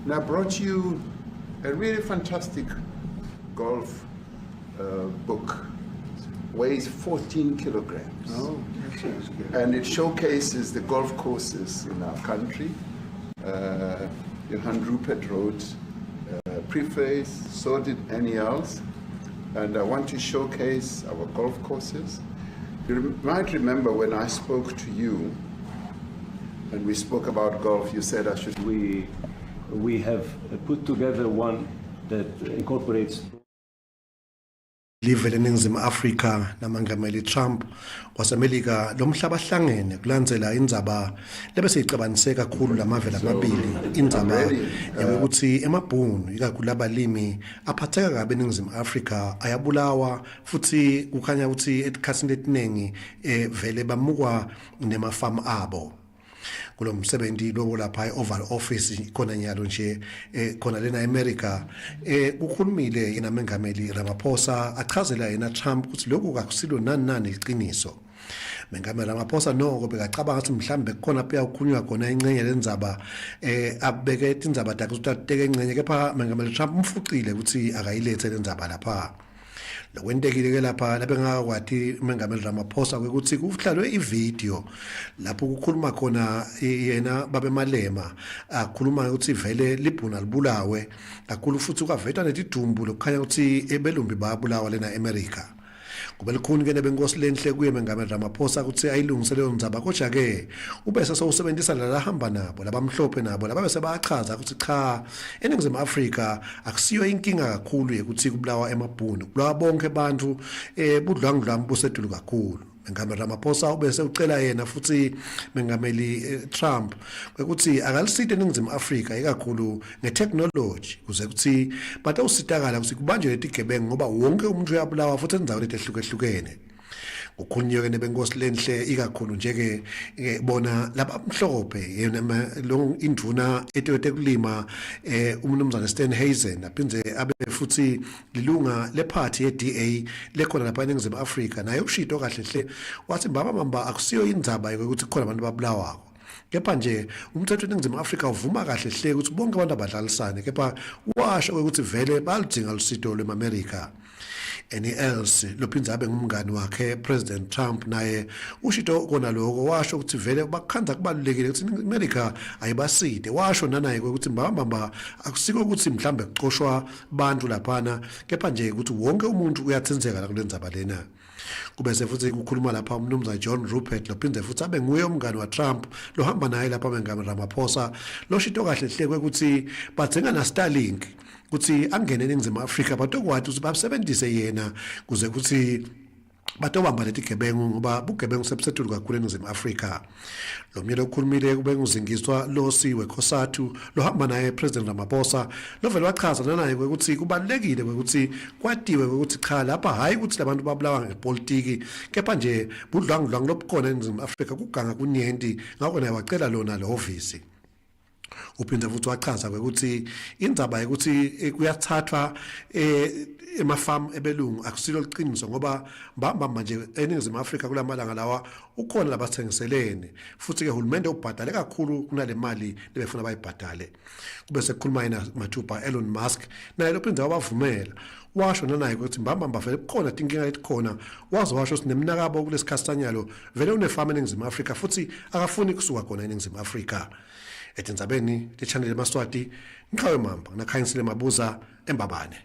And I brought you a really fantastic golf book. Weighs 14 kilograms. Oh, that sounds good. And it showcases the golf courses in our country. Johan Rupert wrote preface, so did Annie Els. And I want to showcase our golf courses. You might remember when I spoke to you and we spoke about golf, you said I should... We have put together one that incorporates Live leNingizimu Afrika namangameli Trump waseMelika lomhlaba hlangene kulandzela indzaba lebeseyixabanise kakhulu lamavela amabili indzaba yokuthi emabhunu ikakhulu abalimi aphatheka kabe eNingizimu Afrika ayabulawa futhi kukhanya ukuthi esikhatsini letiningi vele bamukwa nemafamu abo kulo msebenzi lo lapha eOval Office khona nyalo nje khona lena eAmerica kukhulumile yena mengameli Ramaphosa achazela yena Trump ukuthi lokhu akusilo nani iqiniso. Mengameli Ramaphosa noko bekacabanga ukuthi mhlambe khona phe ukukhulunywa khona ingcenye lendzaba abeke indzaba yakhe ukuthi ateke ingcenye kepha mengameli Trump umfuqile ukuthi akayilethe lendzaba lapha. Lokwentekile ke lapha labengakwathi mengameli Ramaphosa ukuthi kuhlalwe ivideo lapho kukhuluma khona yena babemalema akhuluma ukuthi vele libhuna libulawe kakhulu futhi ukaveta netidumbu lokukhanya ukuthi ebelumbi bayabulawa lena eAmerica. Kube likhuni ke nebenkosi lenhle kuye mengameli Ramaphosa ukuthi ayilungise leyo ndzaba kodwa ke ubese sowusebenzisa la hamba nabo labamhlophe nabo laba bese bayachaza ukuthi cha eNingizimu Afrika akusiyo inkinga kakhulu ukuthi kubulawa emabhunu kubulawa bonke abantu budlwangudlwangu busedulu kakhulu. Mengameli Ramaphosa ubese ucela yena futhi mengameli Trump ukuthi akaliside eNingizimu Afrika ikakhulu ngetechnology kuze kuthi batawusitakala ukuthi kubanjwe letigebengu ngoba wonke umuntu uyabulawa futhi enzaweni ehlukehlukene. Kukhulunywe nebenkosi lenhle ikakhulu nje ke bona labamhlophe yena lo induna etete kulima umnumzana Steenhuisen aphindze abe futhi lilunga lephathi yeDA lekhona lapha eNingizimu Afrika naye ushito kahle hle wathi mbaba akusiyo indzaba ukuthi khona abantu babulawa. Kepha nje umthetho weNingizimu Afrika uvuma kahle hle ukuthi bonke abantu abadlalisane kepha washo ukuthi vele balidinga lusito lweAmerica. Any else lophindze abe ngumngani wakhe President Trump naye ushito kona lokho washo ukuthi vele bakhanza kubalulekile ukuthi iAmerica ayibaside washo nanaye ukuthi mbamba akusiko ukuthi mhlambe kuqoshwa abantu laphana kepha nje ukuthi wonke umuntu uyathenzeka la kulendzaba lena. Kubese futhi kukhuluma lapha umnumzana John Rupert lophinde futhi abe nguye umngani waTrump lohamba naye lapha mengameli Ramaphosa loshito kahle hle ukuthi badzenga na Starlink ukuthi angene eNingizimu Afrika batokwathi ukuthi basebenzise yena kuze ukuthi batobamba letigebengu ngoba bugebengu sebusetulu kakhulu eNingizimu Afrika. Lo myelo okhulumile kube nguzingiswa loSiwe Khosatu lohamba naye President Ramaphosa lovele wachaza naye ukuthi kubalekile ukuthi kwatiwe ukuthi cha lapha hayi ukuthi labantu babulawa ngepolitiki kepha nje budlwangudlwangu lobukhona eNingizimu Afrika kuganga kunyenti ngakho naye wacela lona le office. Uphinde futhi wachaza ukuthi indzaba ukuthi kuyathathwa emafamu ebelungu akusilo liqiniso ngoba mbamba manje eNingizimu Afrika kulamalanga lawa ukhona labathengiselene futhi ke uhulumende ubhadale kakhulu kunale mali lebefuna bayibhadale. Kube sekukhuluma yena mathupha Elon Musk naye lophinde wabavumela washo naye ukuthi mbamba vele kukhona inkinga etikhona waze washo sineminakabo kulesikhathanyalo vele unefamu eNingizimu Afrika futhi akafuni kusuka khona eNingizimu Afrika. Etindzabeni le channel eMaswati ngiqhawe mamba nakhanyisile mabuza eMbabane.